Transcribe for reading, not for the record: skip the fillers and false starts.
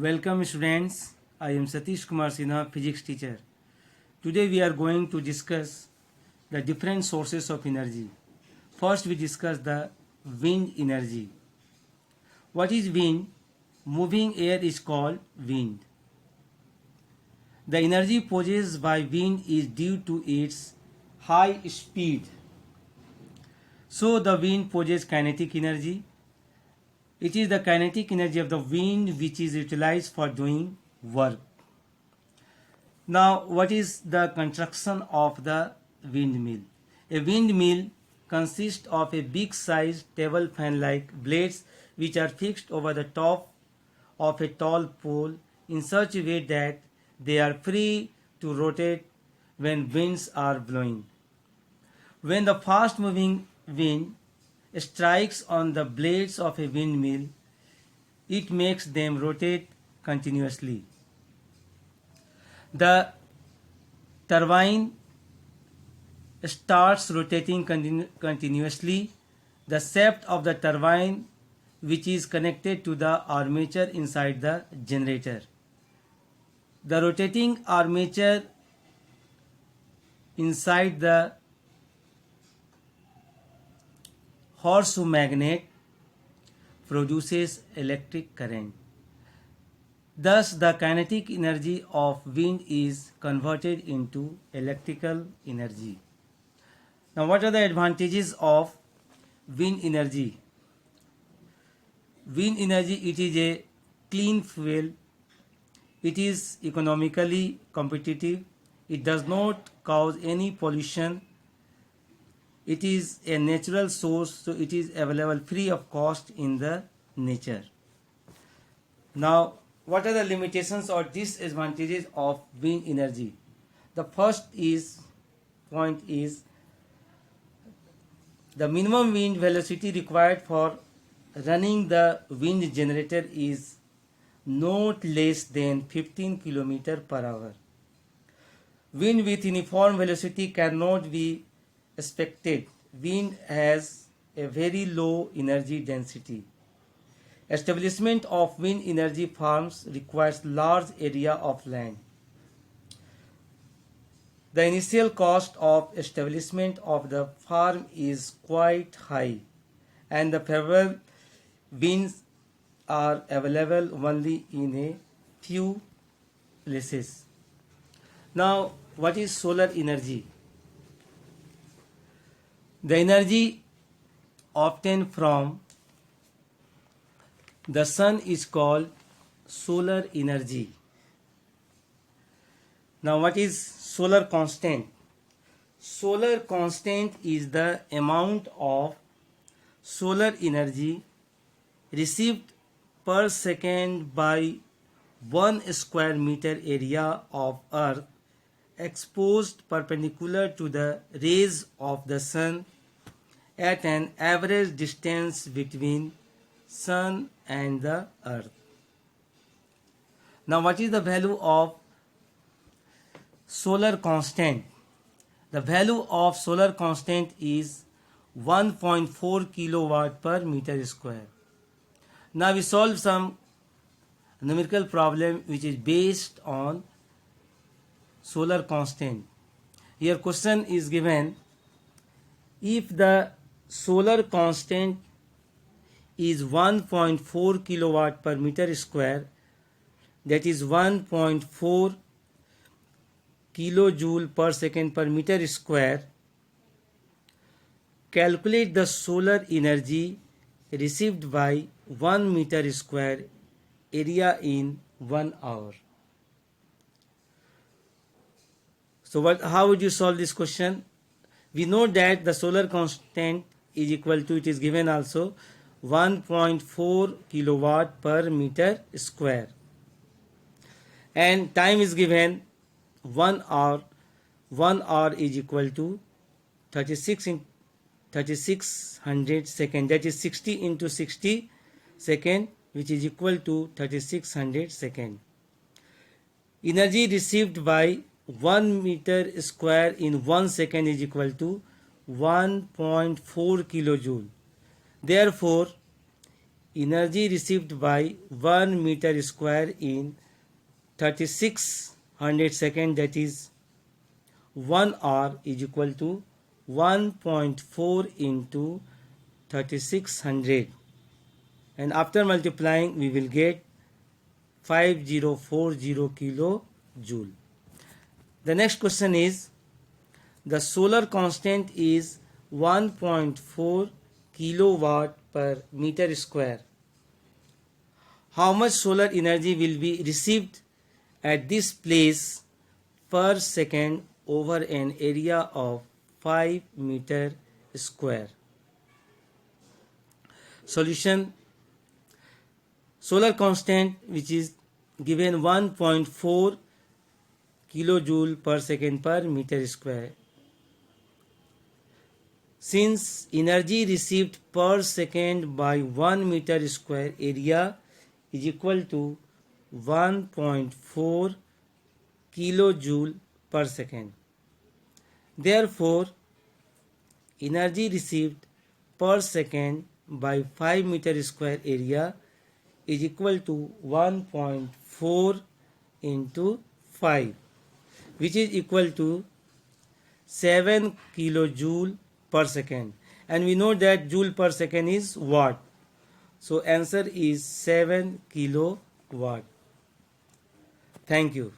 Welcome students, I am Satish Kumar Sinha, physics teacher. Today we are going to discuss the different sources of energy. First we discuss the wind energy. What is wind? Moving air is called wind. The energy possessed by wind is due to its high speed. So the wind possesses kinetic energy. It is the kinetic energy of the wind which is utilized for doing work. Now, what is the construction of the windmill? A windmill consists of a big sized table fan like blades which are fixed over the top of a tall pole in such a way that they are free to rotate when winds are blowing. When the fast moving wind strikes on the blades of a windmill, it makes them rotate continuously. The turbine starts rotating continuously. The shaft of the turbine, which is connected to the armature inside the generator. The rotating armature inside the horseshoe magnet produces electric current. Thus, the kinetic energy of wind is converted into electrical energy. Now, what are the advantages of wind energy? Wind energy, it is a clean fuel. It is economically competitive. It does not cause any pollution. It is a natural source, so it is available free of cost in the nature. Now, what are the limitations or disadvantages of wind energy? The first point is the minimum wind velocity required for running the wind generator is not less than 15 km per hour. Wind with uniform velocity cannot be expected. Wind has a very low energy density. Establishment of wind energy farms requires large area of land. The initial cost of establishment of the farm is quite high, and the favorable winds are available only in a few places. Now, what is solar energy? The energy obtained from the sun is called solar energy. Now, what is solar constant? Solar constant is the amount of solar energy received per second by 1 square meter area of earth exposed perpendicular to the rays of the sun at an average distance between sun and the earth. Now, what is the value of solar constant? The value of solar constant is 1.4 kilowatt per meter square. Now we solve some numerical problem which is based on solar constant. Here question is given: if the solar constant is 1.4 kilowatt per meter square, that is 1.4 kilojoule per second per meter square, calculate the solar energy received by 1 meter square area in 1 hour. So how would you solve this question? We know that the solar constant is equal to, it is given also, 1.4 kilowatt per meter square, and time is given 1 hour. 1 hour is equal to 3600 seconds, that is 60 into 60 second, which is equal to 3600 seconds. Energy received by 1 meter square in 1 second is equal to 1.4 kilojoule. Therefore, energy received by 1 meter square in 3600 seconds, that is 1 hour, is equal to 1.4 into 3600, and after multiplying we will get 5040 kilojoule. The next question is, the solar constant is 1.4 kilowatt per meter square. How much solar energy will be received at this place per second over an area of 5 meter square? Solution: solar constant, which is given 1.4 kilojoule per second per meter square. Since energy received per second by 1 meter square area is equal to 1.4 kilojoule per second, therefore energy received per second by 5 meter square area is equal to 1.4 into 5, which is equal to 7 kilojoule per second, and we know that joule per second is watt, so answer is 7 kilowatt. Thank you.